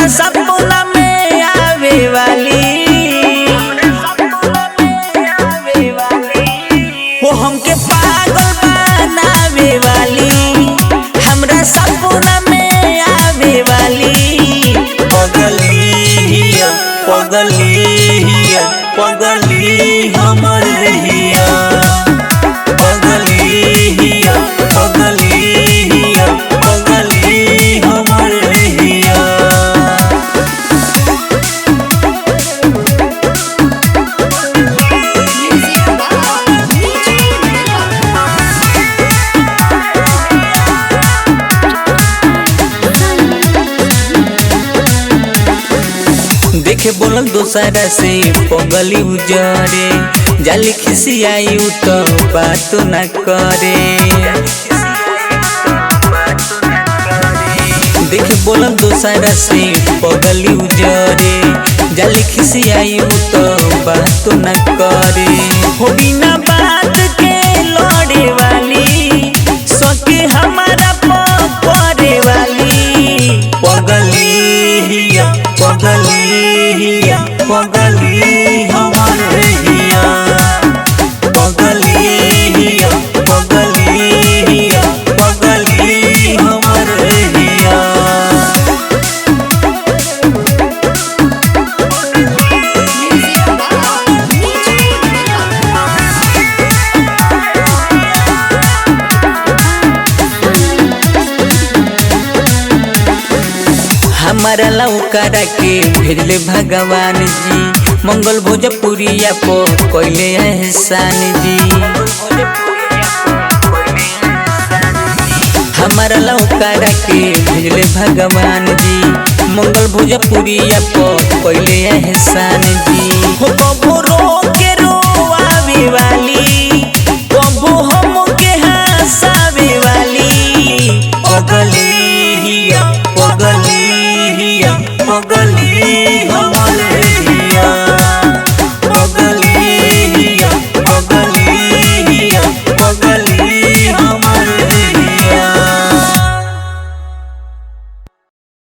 सपना में आवे वाली वो हमके पागल बनावे वाली, हमरा सपना में आवे वाली। पगली हिया पगली हिया पगली हमर हिया, पगली हिया पगली हिया पगली हमर हिया। देखे बोलल दोसरा से पगली उजरे, जाली खिसियाई तो बात न करे। देखे बोलल दोसरा से पगली उजरे, जाली खिसियाई तो बात न करे। हो बिना बात के लड़े वाली, सके हमारा पकड़े वाली। पगली हिया पगली हिया पगली हमर हिया, पगली हिया पगली हिया पगली हमर हिया। हमारा लौकारा के भेजले भगवान जी, मंगल भोजपुरिया को कोइले एहसान जी। हमारा लौकारा के भेजले भगवान जी, मंगल भोजपुरिया को कोइले एहसान जी। हो कबो रो के रोआवे वाली,